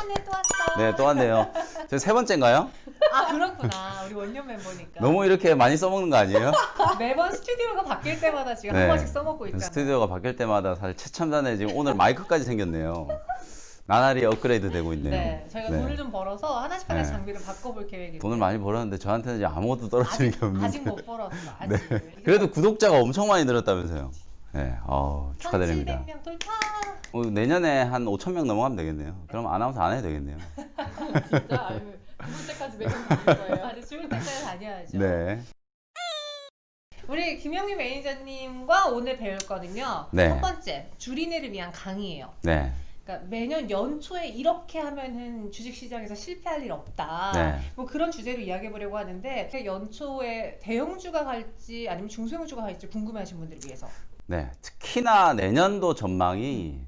왔네, 또 왔어. 네, 또 왔네요. 저 세 번째인가요? 아, 그렇구나. 우리 원년 멤버니까. 너무 이렇게 많이 써먹는 거 아니에요? 매번 스튜디오가 바뀔 때마다 지금 한 번씩 써먹고 있잖아요. 스튜디오가 바뀔 때마다 사실 최첨단에 지금 오늘 마이크까지 생겼네요. 나날이 업그레이드 되고 있네요. 네, 저희가 네. 돈을 좀 벌어서 하나씩 네. 장비를 바꿔볼 계획이에요. 돈을 많이 벌었는데 저한테는 이제 아무것도 떨어지는 게 없는데. 아직 못 벌었어. 아직. 그래도 구독자가 엄청 많이 늘었다면서요. 네, 축하드립니다. 1,700명 돌파. 내년에 한 5,000명 넘어가면 되겠네요. 그럼 아나운서 안 해도 되겠네요. 진짜 아유, 죽을 때까지 매번 다닐 거예요. 아직 죽을 때까지 다녀야죠. 네. 우리 김영민 매니저님과 오늘 배울 거는요. 네. 첫 번째, 주린이를 위한 강의예요. 네. 그러니까 매년 연초에 이렇게 하면은 주식시장에서 실패할 일 없다. 네. 뭐 그런 주제로 이야기해 보려고 하는데 연초에 대형주가 갈지 아니면 중소형주가 갈지 궁금해하신 분들을 위해서. 네. 특히나 내년도 전망이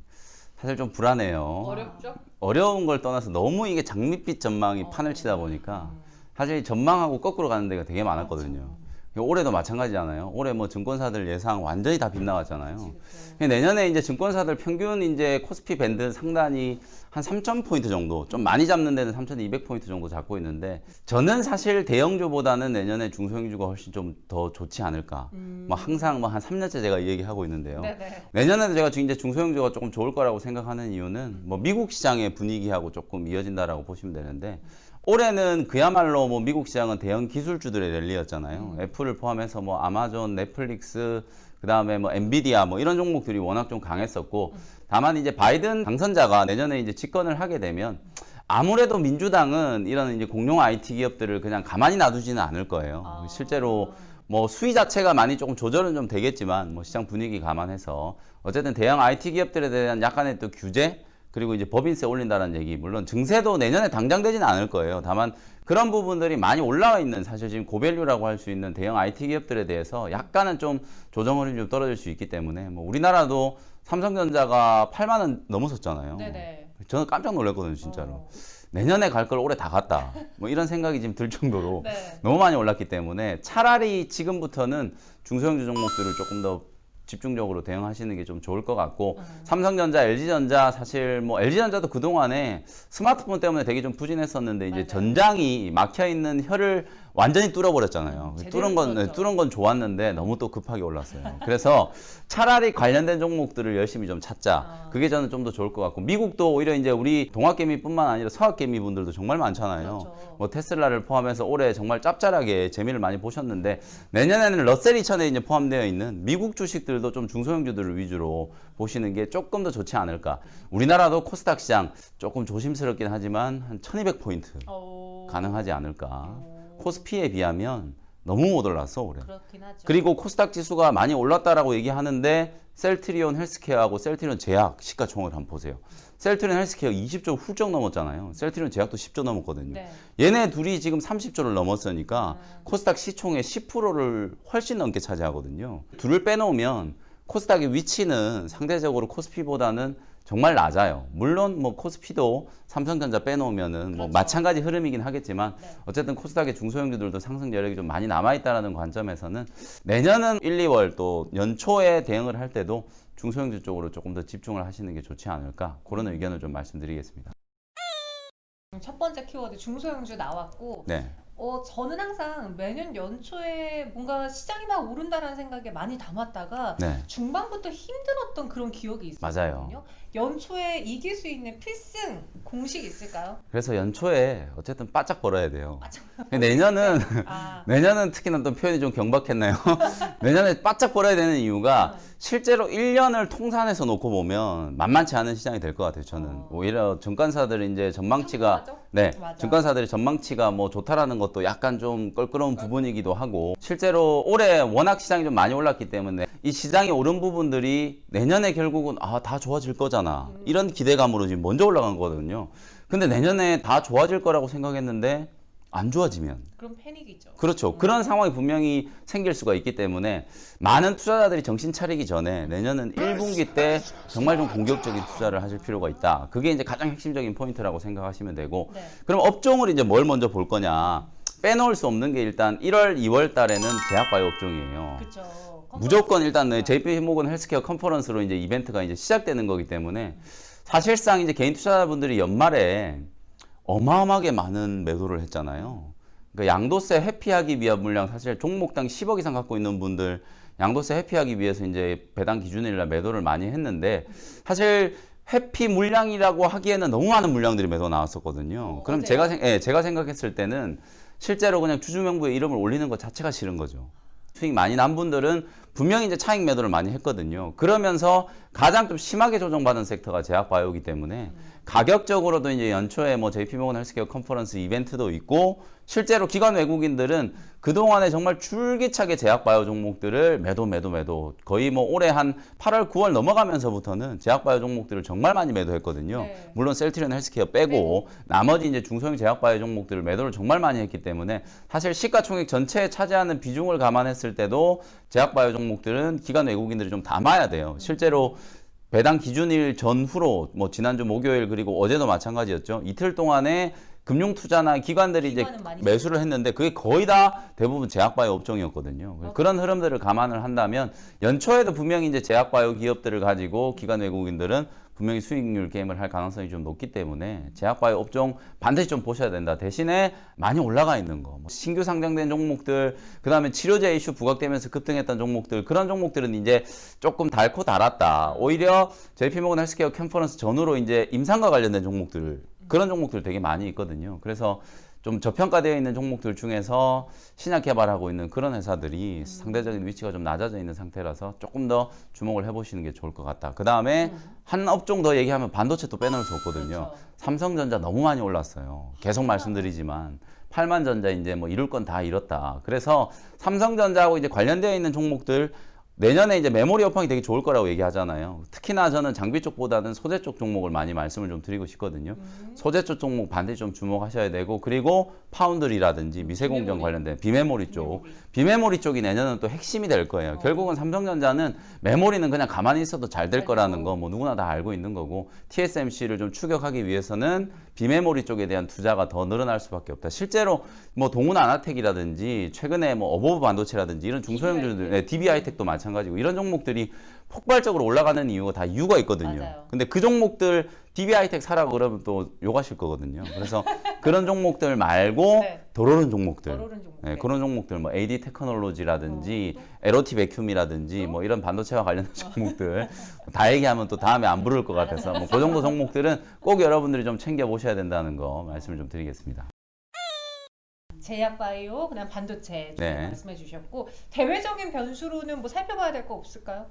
사실 좀 불안해요. 어렵죠? 어려운 걸 떠나서 너무 이게 장밋빛 전망이 판을 치다 보니까 사실 전망하고 거꾸로 가는 데가 되게 많았거든요. 올해도 마찬가지잖아요. 올해 뭐 증권사들 예상 완전히 다 빗나갔잖아요. 내년에 이제 증권사들 평균 이제 코스피 밴드 상단이 한 3,000포인트 정도, 좀 많이 잡는 데는 3,200포인트 정도 잡고 있는데, 저는 사실 대형주보다는 내년에 중소형주가 훨씬 좀 더 좋지 않을까. 뭐 항상 뭐 한 3년째 제가 이 얘기하고 있는데요. 네네. 내년에도 제가 이제 중소형주가 조금 좋을 거라고 생각하는 이유는 뭐 미국 시장의 분위기하고 조금 이어진다라고 보시면 되는데, 올해는 그야말로 뭐 미국 시장은 대형 기술주들의 랠리였잖아요. 애플을 포함해서 뭐 아마존, 넷플릭스, 그 다음에 뭐 엔비디아 뭐 이런 종목들이 워낙 좀 강했었고, 다만 이제 바이든 당선자가 내년에 이제 집권을 하게 되면 아무래도 민주당은 이런 이제 공룡 IT 기업들을 그냥 가만히 놔두지는 않을 거예요. 실제로 뭐 수위 자체가 많이 조금 조절은 좀 되겠지만 뭐 시장 분위기 감안해서 어쨌든 대형 IT 기업들에 대한 약간의 또 규제, 그리고 이제 법인세 올린다는 얘기, 물론 증세도 내년에 당장 되지는 않을 거예요. 다만 그런 부분들이 많이 올라와 있는, 사실 지금 고밸류라고 할 수 있는 대형 IT 기업들에 대해서 약간은 좀 조정률이 좀 떨어질 수 있기 때문에, 뭐 우리나라도 삼성전자가 8만 원 넘었었잖아요. 네네. 저는 깜짝 놀랐거든요, 진짜로. 내년에 갈 걸 올해 다 갔다. 뭐 이런 생각이 지금 들 정도로 네. 너무 많이 올랐기 때문에 차라리 지금부터는 중소형주 종목들을 조금 더 집중적으로 대응하시는 게 좀 좋을 것 같고, 삼성전자, LG전자, 사실 뭐 LG전자도 그동안에 스마트폰 때문에 되게 좀 부진했었는데 이제 맞아요. 전장이 막혀 있는 혀를 완전히 뚫어버렸잖아요. 제대로 뚫었죠. 뚫은 건 좋았는데 너무 또 급하게 올랐어요. 그래서 차라리 관련된 종목들을 열심히 좀 찾자. 그게 저는 좀 더 좋을 것 같고, 미국도 오히려 이제 우리 동학개미뿐만 아니라 서학개미 분들도 정말 많잖아요. 그렇죠. 뭐 테슬라를 포함해서 올해 정말 짭짤하게 재미를 많이 보셨는데, 내년에는 러셀 2000에 이제 포함되어 있는 미국 주식들도 좀 중소형주들을 위주로 보시는 게 조금 더 좋지 않을까. 우리나라도 코스닥 시장 조금 조심스럽긴 하지만 한 1200포인트 가능하지 않을까. 코스피에 비하면 너무 못 올랐어 올해. 그렇긴 하죠. 그리고 코스닥 지수가 많이 올랐다라고 얘기하는데 셀트리온 헬스케어하고 셀트리온 제약 시가총액을 한번 보세요. 셀트리온 헬스케어 20조 훌쩍 넘었잖아요. 셀트리온 제약도 10조 넘었거든요. 네. 얘네 둘이 지금 30조를 넘었으니까 코스닥 시총의 10%를 훨씬 넘게 차지하거든요. 둘을 빼놓으면 코스닥의 위치는 상대적으로 코스피보다는 정말 낮아요. 물론 뭐 코스피도 삼성전자 빼놓으면은 뭐 그렇죠. 마찬가지 흐름이긴 하겠지만, 네. 어쨌든 코스닥의 중소형주들도 상승 여력이 좀 많이 남아있다는 관점에서는 내년은 1, 2월 또 연초에 대응을 할 때도 중소형주 쪽으로 조금 더 집중을 하시는 게 좋지 않을까, 그런 의견을 좀 말씀드리겠습니다. 첫 번째 키워드 중소형주 나왔고, 네. 저는 항상 매년 연초에 뭔가 시장이 막 오른다는 생각에 많이 담았다가 네. 중반부터 힘들었던 그런 기억이 있었거든요. 맞아요. 연초에 이길 수 있는 필승 공식 있을까요? 그래서 연초에 어쨌든 바짝 벌어야 돼요. 내년은 아, 내년은 특히나 또 표현이 좀 경박했나요? 내년에 바짝 벌어야 되는 이유가 실제로 1년을 통산해서 놓고 보면 만만치 않은 시장이 될 것 같아요, 저는. 오히려 증권사들이 이제 전망치가, 평범하죠? 네, 맞아. 증권사들이 전망치가 뭐 좋다라는 것도 약간 좀 껄끄러운 부분이기도 하고, 실제로 올해 워낙 시장이 좀 많이 올랐기 때문에 이 시장이 오른 부분들이 내년에 결국은 다 좋아질 거잖아. 이런 기대감으로 지금 먼저 올라간 거거든요. 근데 내년에 다 좋아질 거라고 생각했는데 안 좋아지면, 그럼 패닉이죠. 그렇죠. 그런 상황이 분명히 생길 수가 있기 때문에 많은 투자자들이 정신 차리기 전에 내년은 1분기 때 정말 좀 공격적인 투자를 하실 필요가 있다. 그게 이제 가장 핵심적인 포인트라고 생각하시면 되고, 네. 그럼 업종을 이제 뭘 먼저 볼 거냐. 빼놓을 수 없는 게 일단 1월, 2월 달에는 제약바이오 업종이에요. 그렇죠. 무조건 일단 JP모건 헬스케어 컨퍼런스로 이제 이벤트가 이제 시작되는 거기 때문에 사실상 이제 개인 투자자분들이 연말에 어마어마하게 많은 매도를 했잖아요. 그러니까 양도세 회피하기 위한 물량, 사실 종목당 10억 이상 갖고 있는 분들 양도세 회피하기 위해서 이제 배당 기준일날 매도를 많이 했는데, 사실 회피 물량이라고 하기에는 너무 많은 물량들이 매도 나왔었거든요. 그럼 제가 생각했을 때는 실제로 그냥 주주명부에 이름을 올리는 것 자체가 싫은 거죠. 수익 많이 난 분들은 분명히 이제 차익 매도를 많이 했거든요. 그러면서 가장 좀 심하게 조정받은 섹터가 제약바이오이기 때문에 가격적으로도 이제 연초에 뭐 JP모건 헬스케어 컨퍼런스 이벤트도 있고, 실제로 기관 외국인들은 그동안에 정말 줄기차게 제약바이오 종목들을 매도 거의 뭐 올해 한 8월 9월 넘어가면서부터는 제약바이오 종목들을 정말 많이 매도했거든요. 네. 물론 셀트리온 헬스케어 빼고 나머지 이제 중소형 제약바이오 종목들을 매도를 정말 많이 했기 때문에, 사실 시가총액 전체에 차지하는 비중을 감안했을 때도 제약바이오 종목들은 기관 외국인들이 좀 담아야 돼요. 실제로 배당 기준일 전후로 뭐 지난주 목요일 그리고 어제도 마찬가지였죠. 이틀 동안에 금융투자나 기관들이 이제 매수를 했는데 그게 거의 다 대부분 제약바이오 업종이었거든요. 그런 흐름들을 감안을 한다면 연초에도 분명히 이제 제약바이오 기업들을 가지고 기관 외국인들은 분명히 수익률 게임을 할 가능성이 좀 높기 때문에 제약바이오 업종 반드시 좀 보셔야 된다. 대신에 많이 올라가 있는 거, 뭐 신규 상장된 종목들, 그 다음에 치료제 이슈 부각되면서 급등했던 종목들, 그런 종목들은 이제 조금 닳고 달았다. 오히려 JP모건 헬스케어 컨퍼런스 전후로 이제 임상과 관련된 종목들, 그런 종목들 되게 많이 있거든요. 그래서 좀 저평가되어 있는 종목들 중에서 신약 개발하고 있는 그런 회사들이 상대적인 위치가 좀 낮아져 있는 상태라서 조금 더 주목을 해보시는 게 좋을 것 같다. 그 다음에 한 업종 더 얘기하면 반도체 또 빼놓을 수 없거든요. 그렇죠. 삼성전자 너무 많이 올랐어요. 계속 말씀드리지만 8만전자 이제 뭐 이룰 건 다 이뤘다. 그래서 삼성전자하고 이제 관련되어 있는 종목들 내년에 이제 메모리 업황이 되게 좋을 거라고 얘기하잖아요. 특히나 저는 장비 쪽보다는 소재 쪽 종목을 많이 말씀을 좀 드리고 싶거든요. 소재 쪽 종목 반드시 좀 주목하셔야 되고, 그리고 파운드리라든지 미세공정 관련된 비메모리 쪽, 비메모리 쪽이 내년은 또 핵심이 될 거예요. 결국은 삼성전자는 메모리는 그냥 가만히 있어도 잘 될 거라는 거 뭐 누구나 다 알고 있는 거고, TSMC를 좀 추격하기 위해서는 비메모리 쪽에 대한 투자가 더 늘어날 수밖에 없다. 실제로 뭐 동훈 아나텍이라든지 최근에 뭐 어보브 반도체라든지 이런 중소형주들, DB하이텍도 마찬가지고, 이런 종목들이 폭발적으로 올라가는 이유가 다 이유가 있거든요. 맞아요. 근데 그 종목들 DB하이텍 사라고 그러면 또 욕하실 거거든요. 그래서 그런 종목들 말고 네. 덜 오른 종목들, 덜 오른 종목들. 네, 그런 종목들 뭐 AD 테크놀로지라든지 LOT 베큐미라든지 뭐 이런 반도체와 관련된 종목들 다 얘기하면 또 다음에 안 부를 것 같아서 뭐 그 정도 종목들은 꼭 여러분들이 좀 챙겨 보셔야 된다는 거 말씀을 좀 드리겠습니다. 제약바이오, 그다음 반도체 좀 네. 말씀해 주셨고, 대외적인 변수로는 뭐 살펴봐야 될 거 없을까요?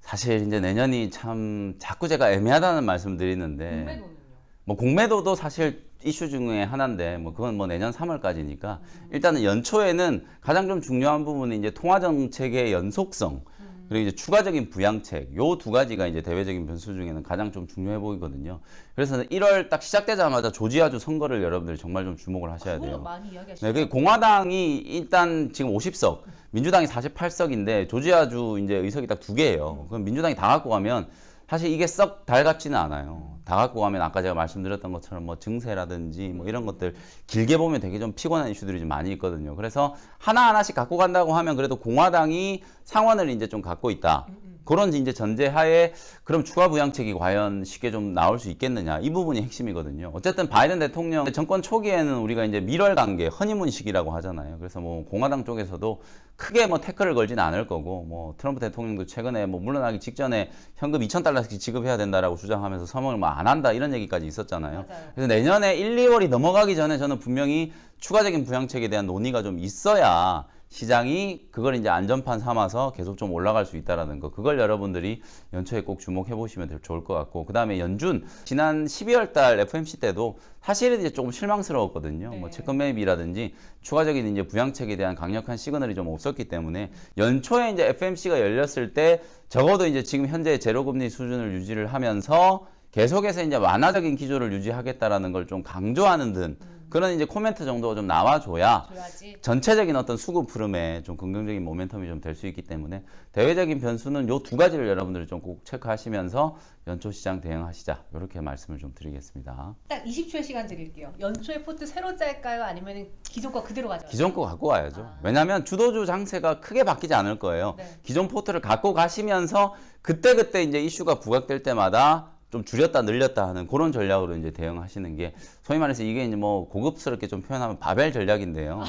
사실 이제 내년이 참 자꾸 제가 애매하다는 말씀 드리는데, 공매도는요? 뭐 공매도도 사실 이슈 중에 하나인데 뭐 그건 뭐 내년 3월까지니까 일단은 연초에는 가장 좀 중요한 부분이 이제 통화 정책의 연속성, 그리고 이제 추가적인 부양책, 요 두 가지가 이제 대외적인 변수 중에는 가장 좀 중요해 보이거든요. 그래서 1월 딱 시작되자마자 조지아주 선거를 여러분들이 정말 좀 주목을 하셔야 돼요. 많이 이야기하시죠. 네, 그 공화당이 일단 지금 50석, 민주당이 48석인데 조지아주 이제 의석이 딱 2개예요. 그럼 민주당이 다 갖고 가면 사실 이게 썩 달갑지는 않아요. 다 갖고 가면 아까 제가 말씀드렸던 것처럼 뭐 증세라든지 뭐 이런 것들 길게 보면 되게 좀 피곤한 이슈들이 좀 많이 있거든요. 그래서 하나하나씩 갖고 간다고 하면 그래도 공화당이 상원을 이제 좀 갖고 있다. 그런 이제 전제하에 그럼 추가 부양책이 과연 쉽게 좀 나올 수 있겠느냐, 이 부분이 핵심이거든요. 어쨌든 바이든 대통령 정권 초기에는 우리가 이제 밀월 관계, 허니문 시기라고 하잖아요. 그래서 뭐 공화당 쪽에서도 크게 뭐 태클을 걸지는 않을 거고, 뭐 트럼프 대통령도 최근에 뭐 물러나기 직전에 현금 2,000달러씩 지급해야 된다라고 주장하면서 서명을 뭐 안 한다 이런 얘기까지 있었잖아요. 맞아요. 그래서 내년에 1, 2월이 넘어가기 전에 저는 분명히 추가적인 부양책에 대한 논의가 좀 있어야 시장이 그걸 이제 안전판 삼아서 계속 좀 올라갈 수 있다라는 거, 그걸 여러분들이 연초에 꼭 주목해 보시면 될 좋을 것 같고, 그 다음에 연준 지난 12월 달 FOMC 때도 사실은 이제 조금 실망스러웠거든요. 네. 뭐 채권 매입이라든지 추가적인 이제 부양책에 대한 강력한 시그널이 좀 없었기 때문에 연초에 이제 FOMC가 열렸을 때 적어도 이제 지금 현재 제로금리 수준을 유지를 하면서 계속해서 이제 완화적인 기조를 유지하겠다라는 걸 좀 강조하는 등 그런 이제 코멘트 정도가 좀 나와줘야 줘야지. 전체적인 어떤 수급 흐름에 좀 긍정적인 모멘텀이 좀 될 수 있기 때문에 대외적인 변수는 요 두 가지를 여러분들이 좀 꼭 체크하시면서 연초 시장 대응하시자, 이렇게 말씀을 좀 드리겠습니다. 딱 20초의 시간 드릴게요. 연초에 포트 새로 짤까요? 아니면 기존 거 그대로 가져가요? 기존 거 갖고 와야죠. 왜냐하면 주도주 장세가 크게 바뀌지 않을 거예요. 네. 기존 포트를 갖고 가시면서 그때그때 이제 이슈가 부각될 때마다 좀 줄였다 늘렸다 하는 그런 전략으로 이제 대응하시는 게 소위 말해서 이게 이제 뭐 고급스럽게 좀 표현하면 바벨 전략인데요.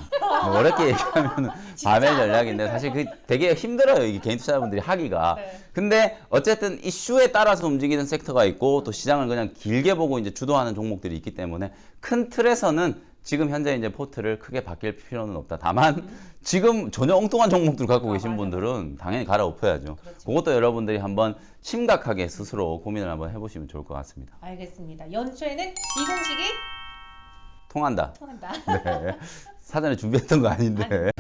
뭐 어렵게 얘기하면 바벨 전략인데 사실 그 되게 힘들어요. 이게 개인 투자자분들이 하기가. 네. 근데 어쨌든 이슈에 따라서 움직이는 섹터가 있고 또 시장을 그냥 길게 보고 이제 주도하는 종목들이 있기 때문에 큰 틀에서는 지금 현재 이제 포트를 크게 바뀔 필요는 없다. 다만 지금 전혀 엉뚱한 종목들 갖고 계신 맞아요. 분들은 당연히 갈아엎어야죠. 그렇죠. 그것도 여러분들이 한번 심각하게 스스로 고민을 한번 해보시면 좋을 것 같습니다. 알겠습니다. 연초에는 이 공식이 통한다. 통한다. 네. 사전에 준비했던 거 아닌데.